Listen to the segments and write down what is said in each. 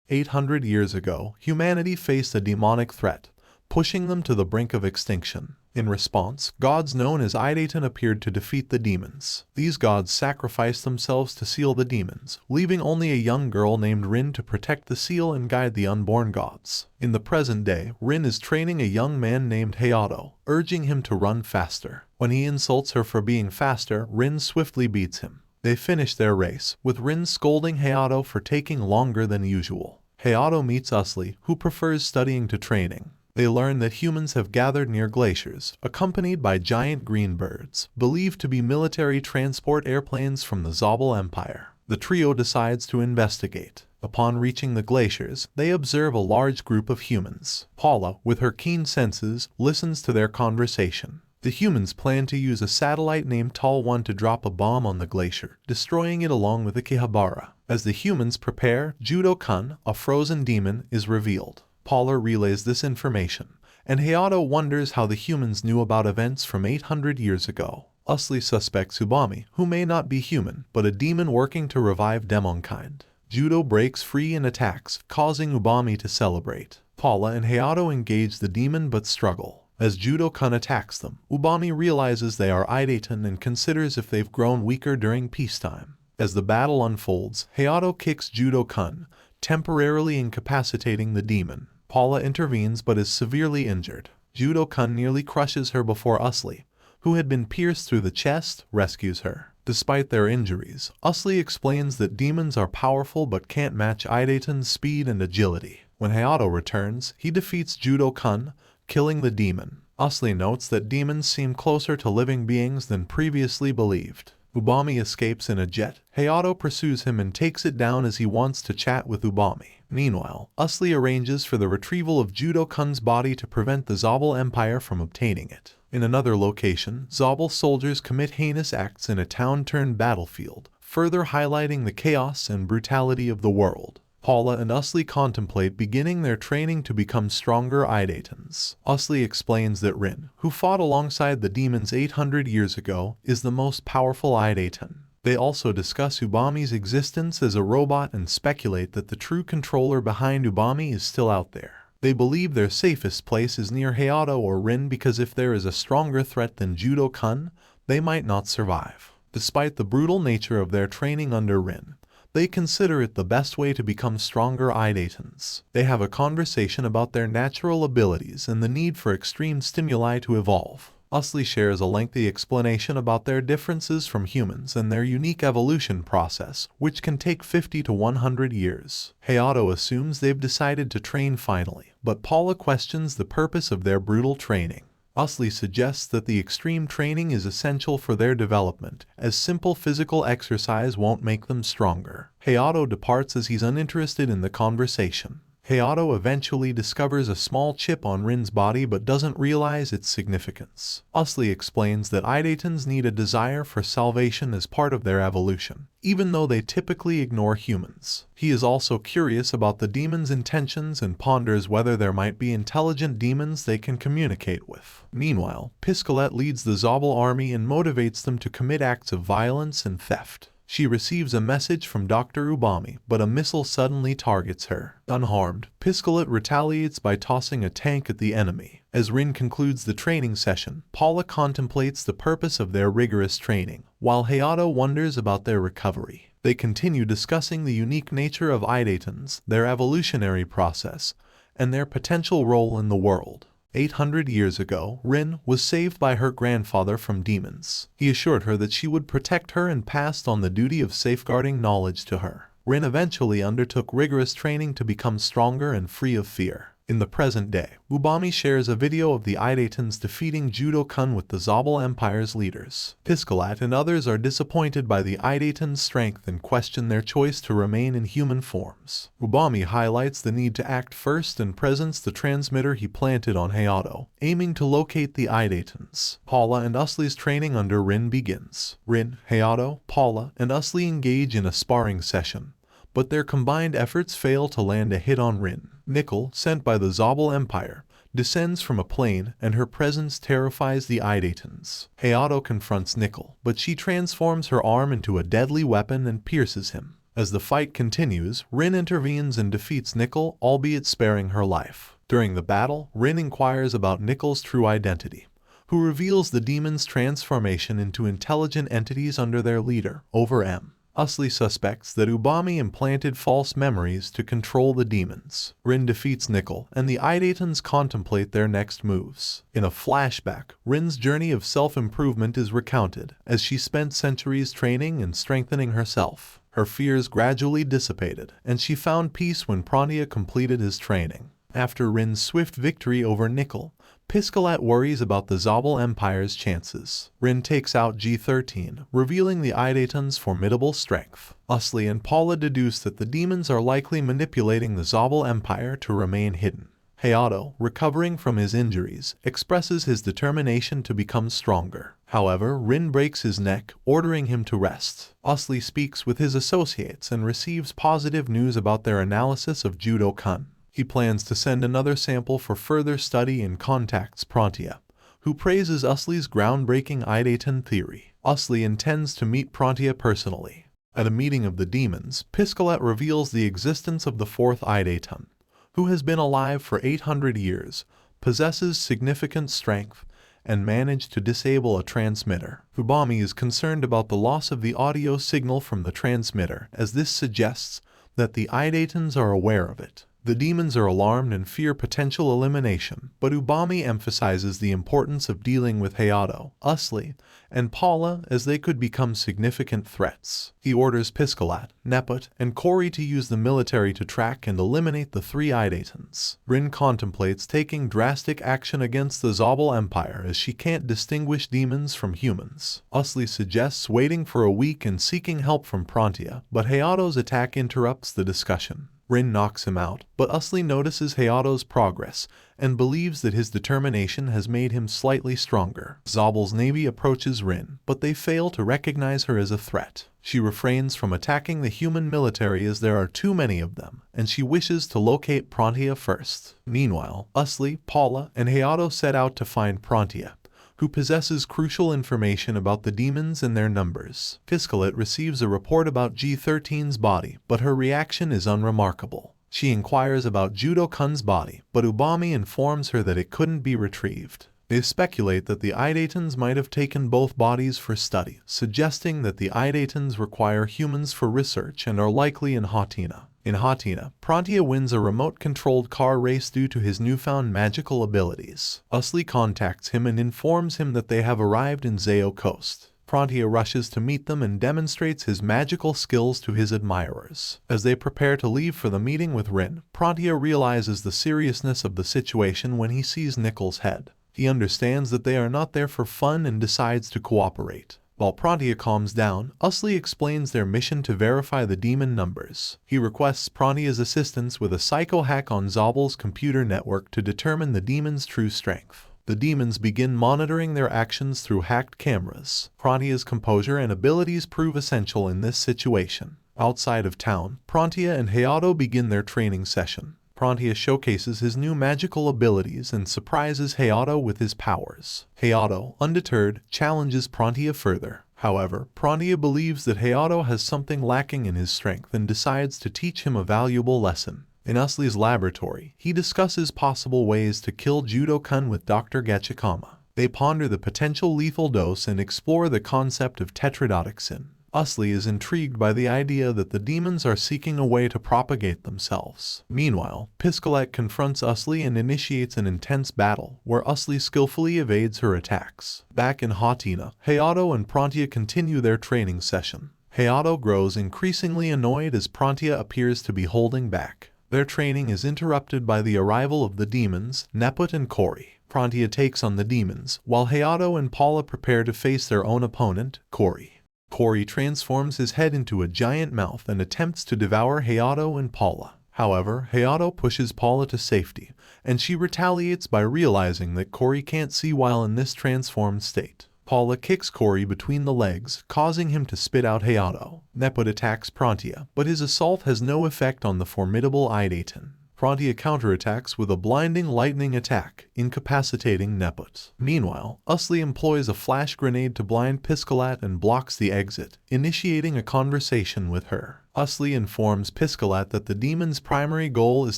800 years ago, humanity faced a demonic threat, pushing them to the brink of extinction. In response, gods known as Idaten appeared to defeat the demons. These gods sacrificed themselves to seal the demons, leaving only a young girl named Rin to protect the seal and guide the unborn gods. In the present day, Rin is training a young man named Haato, urging him to run faster. When he insults her for being faster, Rin swiftly beats him. They finish their race, with Rin scolding Haato for taking longer than usual. Haato meets Usli, who prefers studying to training. They learn that humans have gathered near glaciers, accompanied by giant green birds, believed to be military transport airplanes from the Sabel Empire. The trio decides to investigate. Upon reaching the glaciers, they observe a large group of humans. Paula, with her keen senses, listens to their conversation. The humans plan to use a satellite named Tall One to drop a bomb on the glacier, destroying it along with Akihabara. As the humans prepare, Judo-kun, a frozen demon, is revealed. Paula relays this information, and Haato wonders how the humans knew about events from 800 years ago. Usli suspects Ubami, who may not be human, but a demon working to revive demonkind. Judo breaks free and attacks, causing Ubami to celebrate. Paula and Haato engage the demon but struggle. As Judo-kun attacks them, Ubami realizes they are Idaten and considers if they've grown weaker during peacetime. As the battle unfolds, Haato kicks Judo-kun, temporarily incapacitating the demon. Paula intervenes but is severely injured. Judo-kun nearly crushes her before Usli, who had been pierced through the chest, rescues her. Despite their injuries, Usli explains that demons are powerful but can't match Idaten's speed and agility. When Haato returns, he defeats Judo-kun, killing the demon. Usli notes that demons seem closer to living beings than previously believed. Ubami escapes in a jet. Haato pursues him and takes it down as he wants to chat with Ubami. Meanwhile, Usli arranges for the retrieval of Judo-kun's body to prevent the Sabel Empire from obtaining it. In another location, Sabel soldiers commit heinous acts in a town-turned battlefield, further highlighting the chaos and brutality of the world. Paula and Usli contemplate beginning their training to become stronger Idatens. Usli explains that Rin, who fought alongside the demons 800 years ago, is the most powerful Idaten. They also discuss Ubami's existence as a robot and speculate that the true controller behind Ubami is still out there. They believe their safest place is near Haato or Rin because if there is a stronger threat than Judo-kun, they might not survive. Despite the brutal nature of their training under Rin, they consider it the best way to become stronger Idatens. They have a conversation about their natural abilities and the need for extreme stimuli to evolve. Usli shares a lengthy explanation about their differences from humans and their unique evolution process, which can take 50 to 100 years. Haato assumes they've decided to train finally, but Paula questions the purpose of their brutal training. Usli suggests that the extreme training is essential for their development, as simple physical exercise won't make them stronger. Haato departs as he's uninterested in the conversation. Haato eventually discovers a small chip on Rin's body but doesn't realize its significance. Usli explains that Idatens need a desire for salvation as part of their evolution, even though they typically ignore humans. He is also curious about the demons' intentions and ponders whether there might be intelligent demons they can communicate with. Meanwhile, Piscolette leads the Sabel army and motivates them to commit acts of violence and theft. She receives a message from Dr. Ubami, but a missile suddenly targets her. Unharmed, Piscolette retaliates by tossing a tank at the enemy. As Rin concludes the training session, Paula contemplates the purpose of their rigorous training, while Haato wonders about their recovery. They continue discussing the unique nature of Idatens, their evolutionary process, and their potential role in the world. 800 years ago, Rin was saved by her grandfather from demons. He assured her that she would protect her and passed on the duty of safeguarding knowledge to her. Rin eventually undertook rigorous training to become stronger and free of fear. In the present day, Ubami shares a video of the Idatens defeating Judo-kun with the Sabel Empire's leaders. Piscolette and others are disappointed by the Idaten's strength and question their choice to remain in human forms. Ubami highlights the need to act first and presents the transmitter he planted on Haato, aiming to locate the Idatens. Paula and Usli's training under Rin begins. Rin, Haato, Paula, and Usli engage in a sparring session, but their combined efforts fail to land a hit on Rin. Nickel, sent by the Sabel Empire, descends from a plane and her presence terrifies the Idatens. Haato confronts Nickel, but she transforms her arm into a deadly weapon and pierces him. As the fight continues, Rin intervenes and defeats Nickel, albeit sparing her life. During the battle, Rin inquires about Nickel's true identity, who reveals the demons' transformation into intelligent entities under their leader, Over M. Usli suspects that Ubami implanted false memories to control the demons. Rin defeats Nickel, and the Idatens contemplate their next moves. In a flashback, Rin's journey of self-improvement is recounted, as she spent centuries training and strengthening herself. Her fears gradually dissipated, and she found peace when Pratia completed his training. After Rin's swift victory over Nickel, Piscalat worries about the Sabel Empire's chances. Rin takes out G13, revealing the Idaten's formidable strength. Usli and Paula deduce that the demons are likely manipulating the Sabel Empire to remain hidden. Haato, recovering from his injuries, expresses his determination to become stronger. However, Rin breaks his neck, ordering him to rest. Usli speaks with his associates and receives positive news about their analysis of Judo-kun. He plans to send another sample for further study and contacts Pratia, who praises Usli's groundbreaking Idaten theory. Usli intends to meet Pratia personally. At a meeting of the demons, Piscalat reveals the existence of the fourth Idaten, who has been alive for 800 years, possesses significant strength, and managed to disable a transmitter. Ubami is concerned about the loss of the audio signal from the transmitter, as this suggests that the Idatens are aware of it. The demons are alarmed and fear potential elimination, but Ubami emphasizes the importance of dealing with Haato, Usli, and Paula as they could become significant threats. He orders Piscalat, Nepot, and Kori to use the military to track and eliminate the three Idatens. Rin contemplates taking drastic action against the Sabel Empire as she can't distinguish demons from humans. Usli suggests waiting for a week and seeking help from Pratia, but Haato's attack interrupts the discussion. Rin knocks him out, but Usli notices Haato's progress and believes that his determination has made him slightly stronger. Zabel's navy approaches Rin, but they fail to recognize her as a threat. She refrains from attacking the human military as there are too many of them, and she wishes to locate Pratia first. Meanwhile, Usli, Paula, and Haato set out to find Pratia, who possesses crucial information about the demons and their numbers. Piscalat receives a report about G13's body, but her reaction is unremarkable. She inquires about Judo-kun's body, but Ubami informs her that it couldn't be retrieved. They speculate that the Idatens might have taken both bodies for study, suggesting that the Idatens require humans for research and are likely in Haatina. In Haatina, Pratia wins a remote-controlled car race due to his newfound magical abilities. Usli contacts him and informs him that they have arrived in Zao Coast. Pratia rushes to meet them and demonstrates his magical skills to his admirers. As they prepare to leave for the meeting with Rin, Pratia realizes the seriousness of the situation when he sees Nickel's head. He understands that they are not there for fun and decides to cooperate. While Pratia calms down, Usli explains their mission to verify the demon numbers. He requests Pratia's assistance with a psycho hack on Zabel's computer network to determine the demon's true strength. The demons begin monitoring their actions through hacked cameras. Pratia's composure and abilities prove essential in this situation. Outside of town, Pratia and Haato begin their training session. Pratia showcases his new magical abilities and surprises Haato with his powers. Haato, undeterred, challenges Pratia further. However, Pratia believes that Haato has something lacking in his strength and decides to teach him a valuable lesson. In Usli's laboratory, he discusses possible ways to kill Judo-kun with Dr. Gachikama. They ponder the potential lethal dose and explore the concept of tetrodotoxin. Usli is intrigued by the idea that the demons are seeking a way to propagate themselves. Meanwhile, Piscalat confronts Usli and initiates an intense battle, where Usli skillfully evades her attacks. Back in Haatina, Haato and Pratia continue their training session. Haato grows increasingly annoyed as Pratia appears to be holding back. Their training is interrupted by the arrival of the demons, Nepot and Kori. Pratia takes on the demons, while Haato and Paula prepare to face their own opponent, Kori. Kori transforms his head into a giant mouth and attempts to devour Haato and Paula. However, Haato pushes Paula to safety, and she retaliates by realizing that Kori can't see while in this transformed state. Paula kicks Kori between the legs, causing him to spit out Haato. Nepot attacks Pratia, but his assault has no effect on the formidable Idaten. Pratia counterattacks with a blinding lightning attack, incapacitating Nepot. Meanwhile, Usli employs a flash grenade to blind Piscalat and blocks the exit, initiating a conversation with her. Usli informs Piscalat that the demon's primary goal is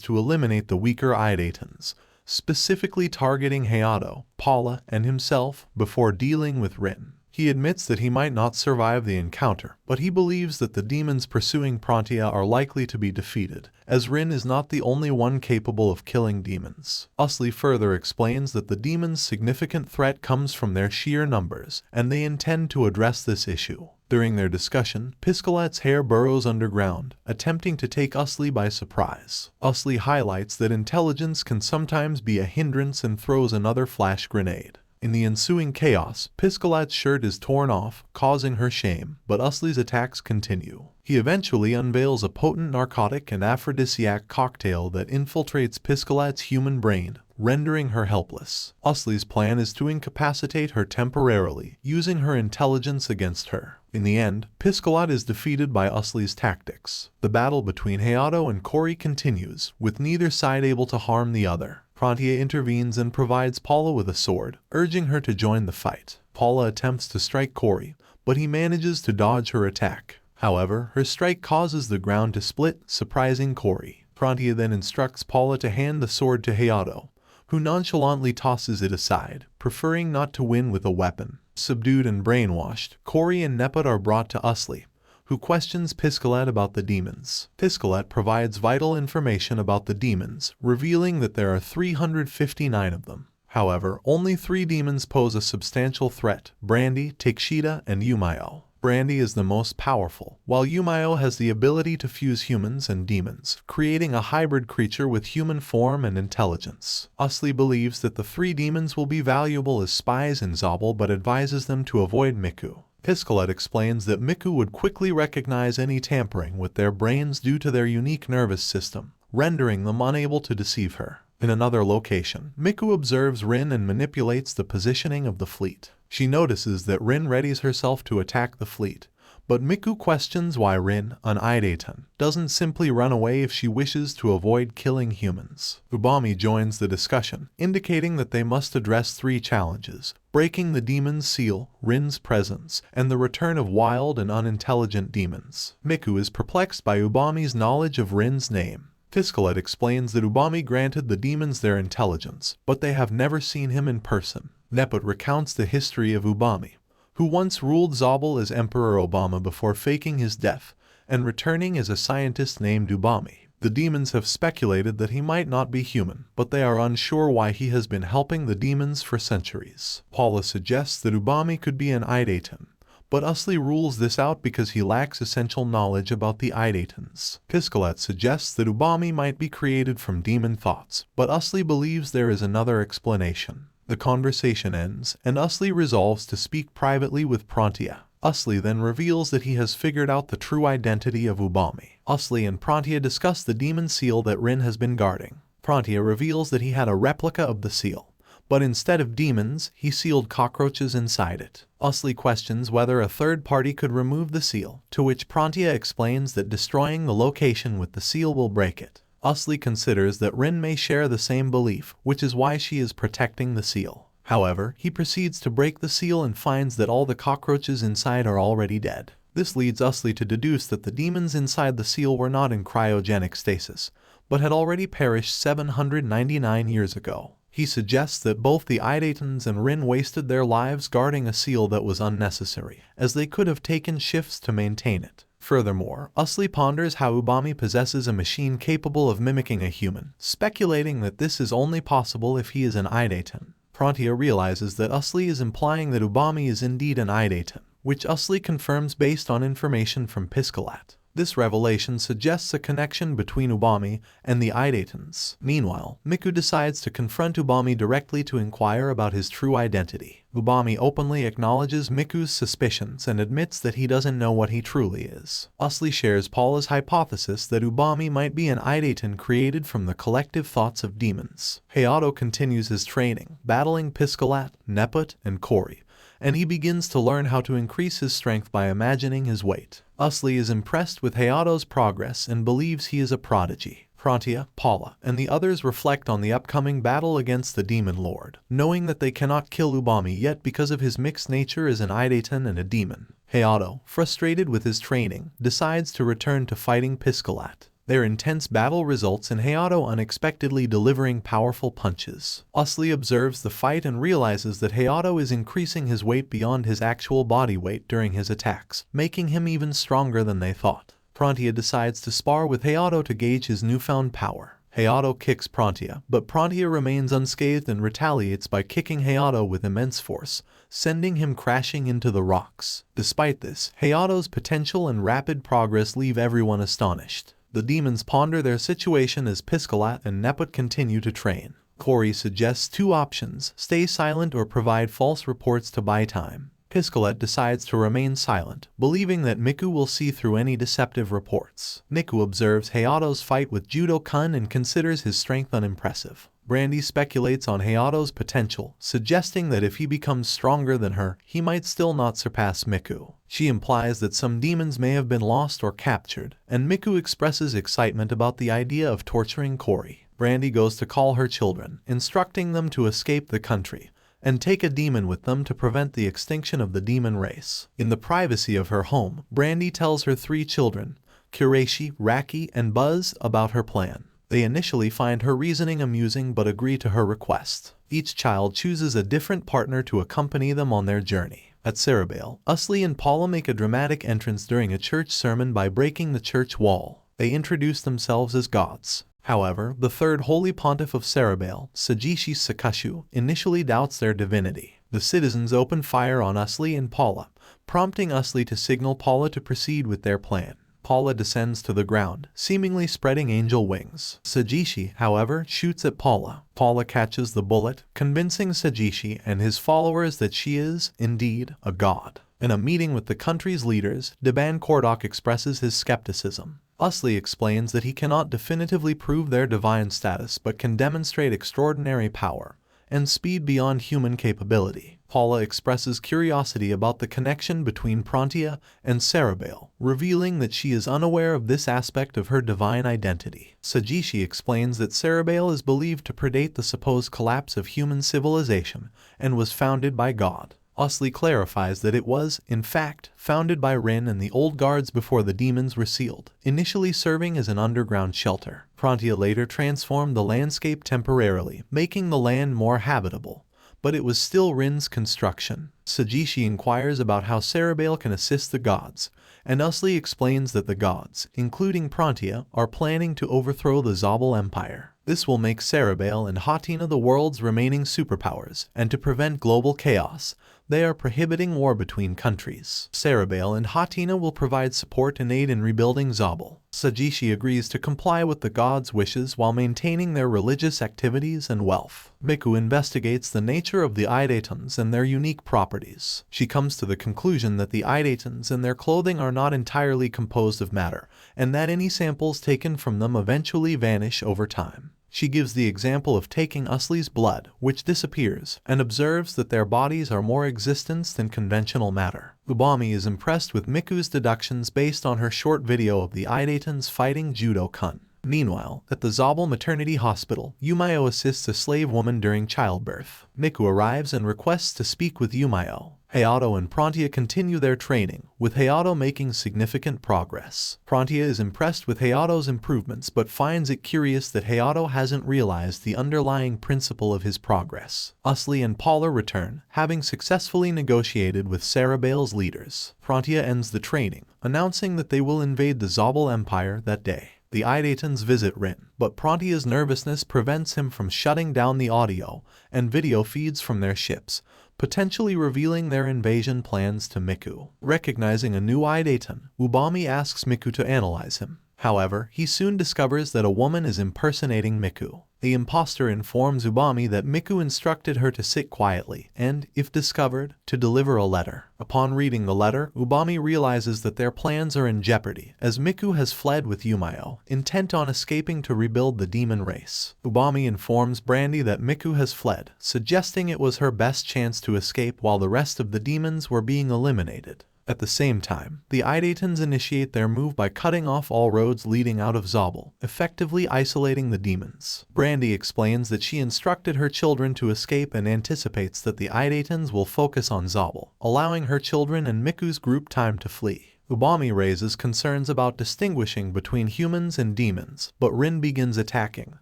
to eliminate the weaker Idatens, specifically targeting Haato, Paula, and himself before dealing with Rin. He admits that he might not survive the encounter, but he believes that the demons pursuing Pratia are likely to be defeated, as Rin is not the only one capable of killing demons. Usli further explains that the demons' significant threat comes from their sheer numbers, and they intend to address this issue. During their discussion, Piscalat's hair burrows underground, attempting to take Usli by surprise. Usli highlights that intelligence can sometimes be a hindrance and throws another flash grenade. In the ensuing chaos, Piscalat's shirt is torn off, causing her shame, but Usli's attacks continue. He eventually unveils a potent narcotic and aphrodisiac cocktail that infiltrates Piscalat's human brain, rendering her helpless. Usli's plan is to incapacitate her temporarily, using her intelligence against her. In the end, Piscalat is defeated by Usli's tactics. The battle between Haato and Corey continues, with neither side able to harm the other. Pratia intervenes and provides Paula with a sword, urging her to join the fight. Paula attempts to strike Corey, but he manages to dodge her attack. However, her strike causes the ground to split, surprising Corey. Pratia then instructs Paula to hand the sword to Haato, who nonchalantly tosses it aside, preferring not to win with a weapon. Subdued and brainwashed, Corey and Nepot are brought to Usli, who questions Piscalat about the demons. Piscalat provides vital information about the demons, revealing that there are 359 of them. However, only 3 demons pose a substantial threat: Brandy, Tikshita, and Yumayo. Brandy is the most powerful, while Yumayo has the ability to fuse humans and demons, creating a hybrid creature with human form and intelligence. Usli believes that the 3 demons will be valuable as spies in Sabel, but advises them to avoid Miku. Piscalat explains that Miku would quickly recognize any tampering with their brains due to their unique nervous system, rendering them unable to deceive her. In another location, Miku observes Rin and manipulates the positioning of the fleet. She notices that Rin readies herself to attack the fleet, but Miku questions why Rin, an Idaten, doesn't simply run away if she wishes to avoid killing humans. Ubami joins the discussion, indicating that they must address 3 challenges: breaking the demon's seal, Rin's presence, and the return of wild and unintelligent demons. Miku is perplexed by Ubami's knowledge of Rin's name. Piscalat explains that Ubami granted the demons their intelligence, but they have never seen him in person. Nepot recounts the history of Ubami, who once ruled Sabel as Emperor Obama before faking his death and returning as a scientist named Ubami. The demons have speculated that he might not be human, but they are unsure why he has been helping the demons for centuries. Paula suggests that Ubami could be an Idaten, but Usli rules this out because he lacks essential knowledge about the Idatens. Piscalat suggests that Ubami might be created from demon thoughts, but Usli believes there is another explanation. The conversation ends, and Usli resolves to speak privately with Pratia. Usli then reveals that he has figured out the true identity of Ubami. Usli and Pratia discuss the demon seal that Rin has been guarding. Pratia reveals that he had a replica of the seal, but instead of demons, he sealed cockroaches inside it. Usli questions whether a third party could remove the seal, to which Pratia explains that destroying the location with the seal will break it. Usli considers that Rin may share the same belief, which is why she is protecting the seal. However, he proceeds to break the seal and finds that all the cockroaches inside are already dead. This leads Usli to deduce that the demons inside the seal were not in cryogenic stasis, but had already perished 799 years ago. He suggests that both the Idatens and Rin wasted their lives guarding a seal that was unnecessary, as they could have taken shifts to maintain it. Furthermore, Usli ponders how Ubami possesses a machine capable of mimicking a human, speculating that this is only possible if he is an Idaten. Pratia realizes that Usli is implying that Ubami is indeed an Idaten, which Usli confirms based on information from Piscalat. This revelation suggests a connection between Ubami and the Idatens. Meanwhile, Miku decides to confront Ubami directly to inquire about his true identity. Ubami openly acknowledges Miku's suspicions and admits that he doesn't know what he truly is. Usli shares Paula's hypothesis that Ubami might be an Idaten created from the collective thoughts of demons. Haato continues his training, battling Piscalat, Nepot, and Corey, and he begins to learn how to increase his strength by imagining his weight. Usli is impressed with Haato's progress and believes he is a prodigy. Pratia, Paula, and the others reflect on the upcoming battle against the Demon Lord, knowing that they cannot kill Ubami yet because of his mixed nature as an Idaten and a demon. Haato, frustrated with his training, decides to return to fighting Piscalat. Their intense battle results in Haato unexpectedly delivering powerful punches. Usli observes the fight and realizes that Haato is increasing his weight beyond his actual body weight during his attacks, making him even stronger than they thought. Pratia decides to spar with Haato to gauge his newfound power. Haato kicks Pratia, but Pratia remains unscathed and retaliates by kicking Haato with immense force, sending him crashing into the rocks. Despite this, Haato's potential and rapid progress leave everyone astonished. The demons ponder their situation as Piscalat and Neput continue to train. Corey suggests two options: stay silent or provide false reports to buy time. Piscalat decides to remain silent, believing that Miku will see through any deceptive reports. Miku observes Haato's fight with Judo-kun and considers his strength unimpressive. Brandy speculates on Haato's potential, suggesting that if he becomes stronger than her, he might still not surpass Miku. She implies that some demons may have been lost or captured, and Miku expresses excitement about the idea of torturing Corey. Brandy goes to call her children, instructing them to escape the country and take a demon with them to prevent the extinction of the demon race. In the privacy of her home, Brandy tells her three children, Kureishi, Raki, and Buzz, about her plan. They initially find her reasoning amusing but agree to her request. Each child chooses a different partner to accompany them on their journey. At Sabel, Usli and Paula make a dramatic entrance during a church sermon by breaking the church wall. They introduce themselves as gods. However, the third holy pontiff of Sabel, Sajishi Sakashu, initially doubts their divinity. The citizens open fire on Usli and Paula, prompting Usli to signal Paula to proceed with their plan. Paula descends to the ground, seemingly spreading angel wings. Sajishi, however, shoots at Paula. Paula catches the bullet, convincing Sajishi and his followers that she is, indeed, a god. In a meeting with the country's leaders, Deban Kordok expresses his skepticism. Usli explains that he cannot definitively prove their divine status but can demonstrate extraordinary power and speed beyond human capability. Paula expresses curiosity about the connection between Pratia and Sabel, revealing that she is unaware of this aspect of her divine identity. Sajishi explains that Sabel is believed to predate the supposed collapse of human civilization and was founded by God. Usli clarifies that it was, in fact, founded by Rin and the old guards before the demons were sealed, initially serving as an underground shelter. Pratia later transformed the landscape temporarily, making the land more habitable, but it was still Rin's construction. Sajishi inquires about how Sabel can assist the gods, and Usli explains that the gods, including Pratia, are planning to overthrow the Sabel Empire. This will make Sabel and Haato the world's remaining superpowers, and to prevent global chaos, they are prohibiting war between countries. Sabel and Haato will provide support and aid in rebuilding Sabel. Sajishi agrees to comply with the gods' wishes while maintaining their religious activities and wealth. Miku investigates the nature of the Idatens and their unique properties. She comes to the conclusion that the Idatens and their clothing are not entirely composed of matter, and that any samples taken from them eventually vanish over time. She gives the example of taking Usli's blood, which disappears, and observes that their bodies are more existent than conventional matter. Ubami is impressed with Miku's deductions based on her short video of the Idatens fighting Judo-kun. Meanwhile, at the Sabel maternity hospital, Yumayo assists a slave woman during childbirth. Miku arrives and requests to speak with Yumayo. Haato and Pratia continue their training, with Haato making significant progress. Pratia is impressed with Haato's improvements but finds it curious that Haato hasn't realized the underlying principle of his progress. Usli and Paula return, having successfully negotiated with Sabel's leaders. Pratia ends the training, announcing that they will invade the Zel Empire that day. The Idatens visit Rin, but Pratia's nervousness prevents him from shutting down the audio and video feeds from their ships, potentially revealing their invasion plans to Miku. Recognizing a new Idaten, Ubami asks Miku to analyze him. However, he soon discovers that a woman is impersonating Miku. The imposter informs Ubami that Miku instructed her to sit quietly and, if discovered, to deliver a letter. Upon reading the letter, Ubami realizes that their plans are in jeopardy, as Miku has fled with Yumayo, intent on escaping to rebuild the demon race. Ubami informs Brandy that Miku has fled, suggesting it was her best chance to escape while the rest of the demons were being eliminated. At the same time, the Idatens initiate their move by cutting off all roads leading out of Sabel, effectively isolating the demons. Brandy explains that she instructed her children to escape and anticipates that the Idatens will focus on Sabel, allowing her children and Miku's group time to flee. Ubami raises concerns about distinguishing between humans and demons, but Rin begins attacking,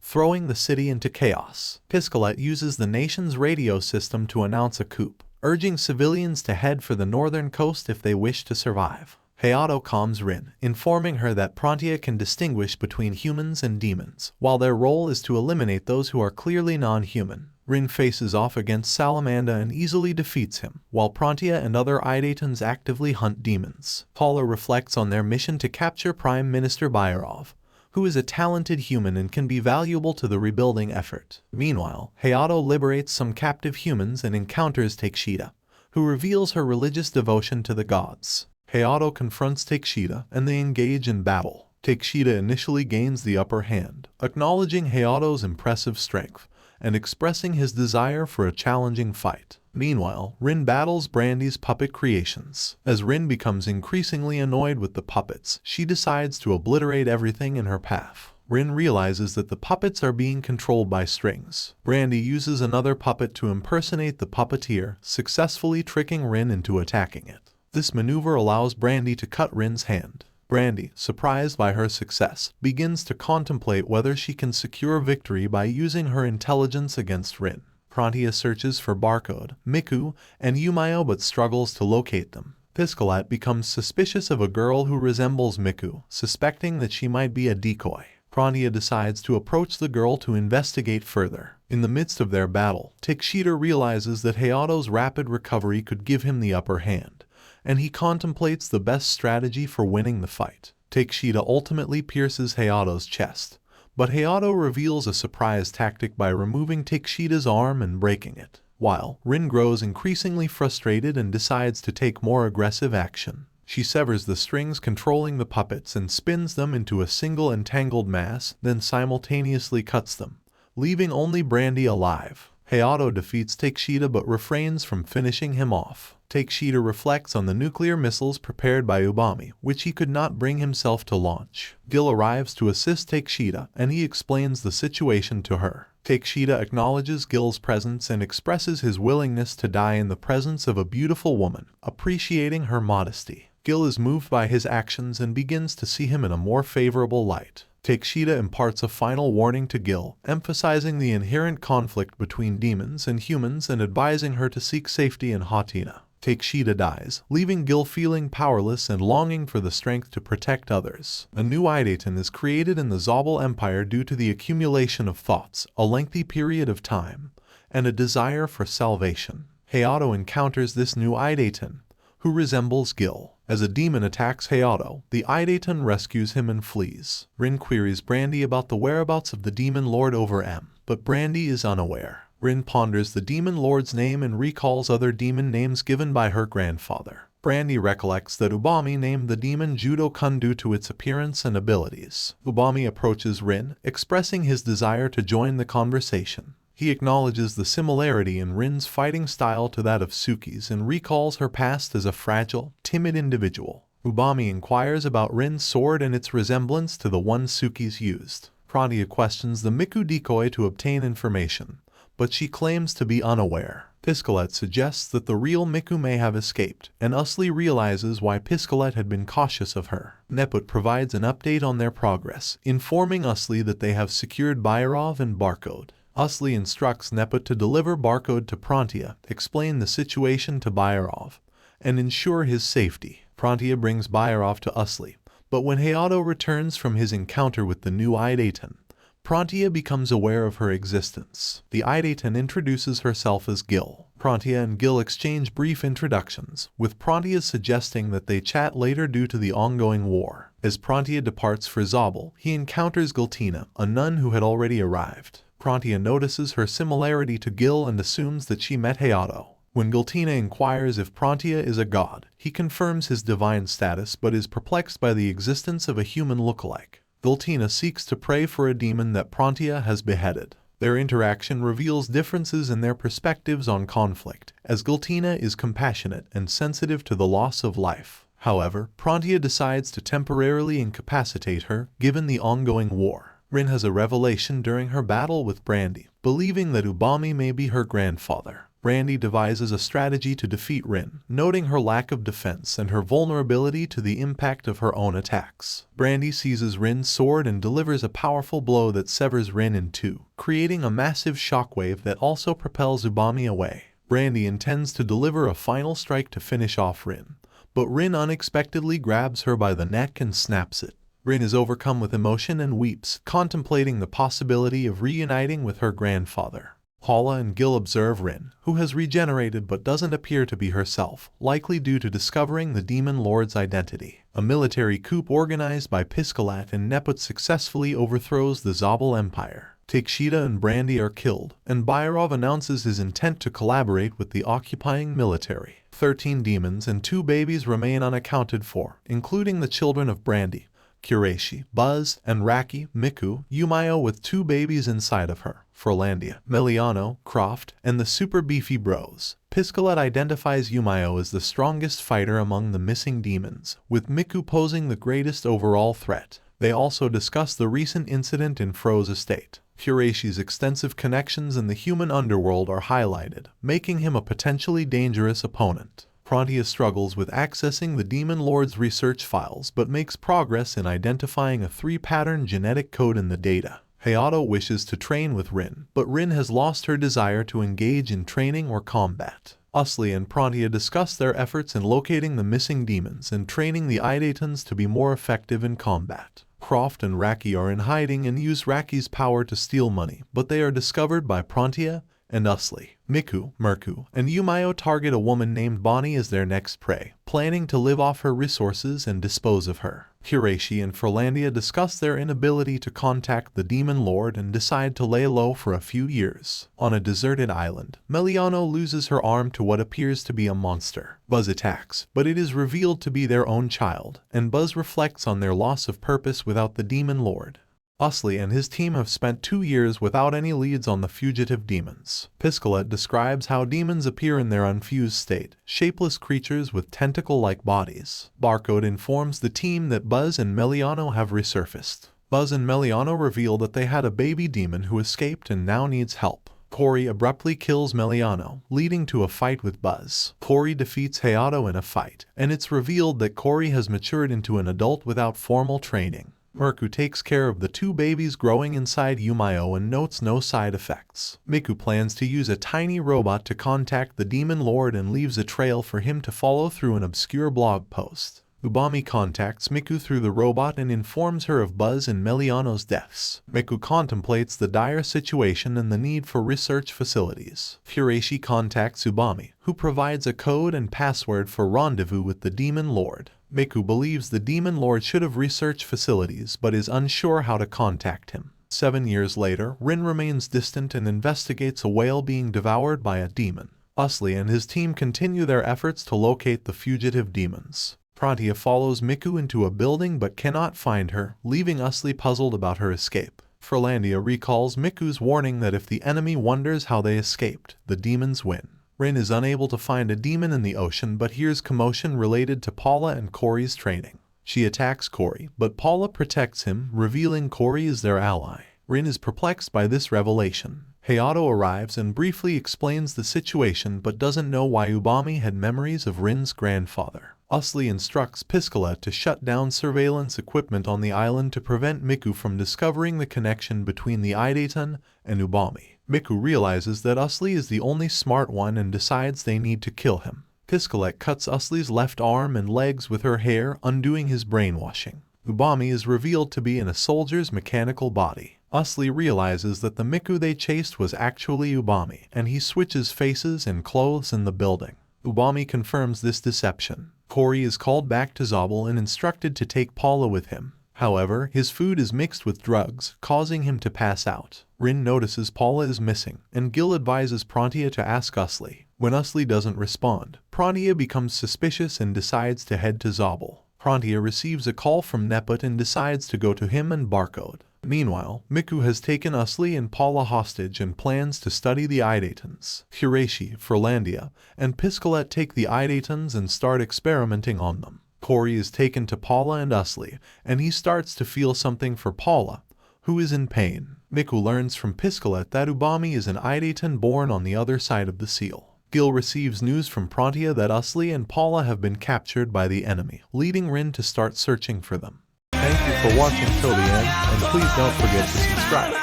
throwing the city into chaos. Piscalet uses the nation's radio system to announce a coup, urging civilians to head for the northern coast if they wish to survive. Haato calms Rin, informing her that Pratia can distinguish between humans and demons, while their role is to eliminate those who are clearly non-human. Rin faces off against Salamanda and easily defeats him, while Pratia and other Idatens actively hunt demons. Paula reflects on their mission to capture Prime Minister Bayrov, who is a talented human and can be valuable to the rebuilding effort. Meanwhile, Haato liberates some captive humans and encounters Takeshita, who reveals her religious devotion to the gods. Haato confronts Takeshita and they engage in battle. Takeshita initially gains the upper hand, acknowledging Haato's impressive strength and expressing his desire for a challenging fight. Meanwhile, Rin battles Brandy's puppet creations. As Rin becomes increasingly annoyed with the puppets, she decides to obliterate everything in her path. Rin realizes that the puppets are being controlled by strings. Brandy uses another puppet to impersonate the puppeteer, successfully tricking Rin into attacking it. This maneuver allows Brandy to cut Rin's hand. Brandy, surprised by her success, begins to contemplate whether she can secure victory by using her intelligence against Rin. Pratia searches for Barcode, Miku, and Yumayo but struggles to locate them. Piscalet becomes suspicious of a girl who resembles Miku, suspecting that she might be a decoy. Pratia decides to approach the girl to investigate further. In the midst of their battle, Takeshita realizes that Haato's rapid recovery could give him the upper hand, and he contemplates the best strategy for winning the fight. Takeshita ultimately pierces Haato's chest, but Haato reveals a surprise tactic by removing Takeshita's arm and breaking it, while Rin grows increasingly frustrated and decides to take more aggressive action. She severs the strings controlling the puppets and spins them into a single entangled mass, then simultaneously cuts them, leaving only Brandy alive. Haato defeats Takeshita but refrains from finishing him off. Takeshita reflects on the nuclear missiles prepared by Ubami, which he could not bring himself to launch. Gil arrives to assist Takeshita, and he explains the situation to her. Takeshita acknowledges Gil's presence and expresses his willingness to die in the presence of a beautiful woman, appreciating her modesty. Gil is moved by his actions and begins to see him in a more favorable light. Takeshita imparts a final warning to Gil, emphasizing the inherent conflict between demons and humans and advising her to seek safety in Haatina. Takeshita dies, leaving Gil feeling powerless and longing for the strength to protect others. A new Idaten is created in the Zel Empire due to the accumulation of thoughts, a lengthy period of time, and a desire for salvation. Haato encounters this new Idaten, who resembles Gil. As a demon attacks Haato, the Idaten rescues him and flees. Rin queries Brandy about the whereabouts of the demon lord over M, but Brandy is unaware. Rin ponders the demon lord's name and recalls other demon names given by her grandfather. Brandy recollects that Ubami named the demon Judo-kun due to its appearance and abilities. Ubami approaches Rin, expressing his desire to join the conversation. He acknowledges the similarity in Rin's fighting style to that of Suki's and recalls her past as a fragile, timid individual. Ubami inquires about Rin's sword and its resemblance to the one Suki's used. Pratia questions the Miku decoy to obtain information, but she claims to be unaware. Piscalet suggests that the real Miku may have escaped, and Usli realizes why Piscalet had been cautious of her. Neput provides an update on their progress, informing Usli that they have secured Bayrov and Barcode. Usli instructs Neput to deliver Barcode to Pratia, explain the situation to Bayrov, and ensure his safety. Pratia brings Bayrov to Usli, but when Haato returns from his encounter with the new Idaten, Pratia becomes aware of her existence. The Idaten introduces herself as Gil. Pratia and Gil exchange brief introductions, with Pratia suggesting that they chat later due to the ongoing war. As Pratia departs for Sabel, he encounters Giltina, a nun who had already arrived. Pratia notices her similarity to Gil and assumes that she met Haato. When Giltina inquires if Pratia is a god, he confirms his divine status but is perplexed by the existence of a human lookalike. Giltina seeks to pray for a demon that Pratia has beheaded. Their interaction reveals differences in their perspectives on conflict, as Gultina is compassionate and sensitive to the loss of life. However, Pratia decides to temporarily incapacitate her, given the ongoing war. Rin has a revelation during her battle with Brandy, believing that Ubami may be her grandfather. Brandy devises a strategy to defeat Rin, noting her lack of defense and her vulnerability to the impact of her own attacks. Brandy seizes Rin's sword and delivers a powerful blow that severs Rin in two, creating a massive shockwave that also propels Ubami away. Brandy intends to deliver a final strike to finish off Rin, but Rin unexpectedly grabs her by the neck and snaps it. Rin is overcome with emotion and weeps, contemplating the possibility of reuniting with her grandfather. Paula and Gil observe Rin, who has regenerated but doesn't appear to be herself, likely due to discovering the Demon Lord's identity. A military coup organized by Piscalat and Neput successfully overthrows the Sabel Empire. Tikshita and Brandy are killed, and Bayrov announces his intent to collaborate with the occupying military. 13 demons and 2 babies remain unaccounted for, including the children of Brandy, Kureishi, Buzz, and Raki, Miku, Yumayo with 2 babies inside of her, Frolandia, Meliano, Croft, and the super beefy bros. Piscalat identifies Yumayo as the strongest fighter among the missing demons, with Miku posing the greatest overall threat. They also discuss the recent incident in Fro's estate. Kureishi's extensive connections in the human underworld are highlighted, making him a potentially dangerous opponent. Pratia struggles with accessing the Demon Lord's research files but makes progress in identifying a 3-pattern genetic code in the data. Haato wishes to train with Rin, but Rin has lost her desire to engage in training or combat. Usli and Pratia discuss their efforts in locating the missing demons and training the Idatens to be more effective in combat. Croft and Raki are in hiding and use Raki's power to steal money, but they are discovered by Pratia and Usli. Miku, Merku, and Yumayo target a woman named Bonnie as their next prey, planning to live off her resources and dispose of her. Kureishi and Frolandia discuss their inability to contact the Demon Lord and decide to lay low for a few years. On a deserted island, Meliano loses her arm to what appears to be a monster. Buzz attacks, but it is revealed to be their own child, and Buzz reflects on their loss of purpose without the Demon Lord. Usli and his team have spent 2 years without any leads on the fugitive demons. Piscalat describes how demons appear in their unfused state, shapeless creatures with tentacle-like bodies. Barcode informs the team that Buzz and Meliano have resurfaced. Buzz and Meliano reveal that they had a baby demon who escaped and now needs help. Cory abruptly kills Meliano, leading to a fight with Buzz. Cory defeats Haato in a fight, and it's revealed that Cory has matured into an adult without formal training. Merku takes care of the 2 babies growing inside Yumayo and notes no side effects. Miku plans to use a tiny robot to contact the Demon Lord and leaves a trail for him to follow through an obscure blog post. Ubami contacts Miku through the robot and informs her of Buzz and Meliano's deaths. Miku contemplates the dire situation and the need for research facilities. Kureishi contacts Ubami, who provides a code and password for rendezvous with the Demon Lord. Miku believes the Demon Lord should have research facilities but is unsure how to contact him. 7 years later, Rin remains distant and investigates a whale being devoured by a demon. Usli and his team continue their efforts to locate the fugitive demons. Pratia follows Miku into a building but cannot find her, leaving Usli puzzled about her escape. Frolandia recalls Miku's warning that if the enemy wonders how they escaped, the demons win. Rin is unable to find a demon in the ocean but hears commotion related to Paula and Cory's training. She attacks Cory, but Paula protects him, revealing Cory is their ally. Rin is perplexed by this revelation. Haato arrives and briefly explains the situation but doesn't know why Ubami had memories of Rin's grandfather. Usli instructs Piscalat to shut down surveillance equipment on the island to prevent Miku from discovering the connection between the Idaten and Ubami. Miku realizes that Usli is the only smart one and decides they need to kill him. Piscalat cuts Usli's left arm and legs with her hair, undoing his brainwashing. Ubami is revealed to be in a soldier's mechanical body. Usli realizes that the Miku they chased was actually Ubami, and he switches faces and clothes in the building. Ubami confirms this deception. Cory is called back to Sabel and instructed to take Paula with him. However, his food is mixed with drugs, causing him to pass out. Rin notices Paula is missing, and Gil advises Pratia to ask Usli. When Usli doesn't respond, Pratia becomes suspicious and decides to head to Sabel. Pratia receives a call from Neput and decides to go to him and Barcode. Meanwhile, Miku has taken Usli and Paula hostage and plans to study the Idatens. Hireshi, Furlandia, and Piscalet take the Idatens and start experimenting on them. Cory is taken to Paula and Usli, and he starts to feel something for Paula, who is in pain. Miku learns from Piscalet that Ubami is an Idaten born on the other side of the seal. Gil receives news from Pratia that Usli and Paula have been captured by the enemy, leading Rin to start searching for them. Thank you for watching till the end, and please don't forget to subscribe.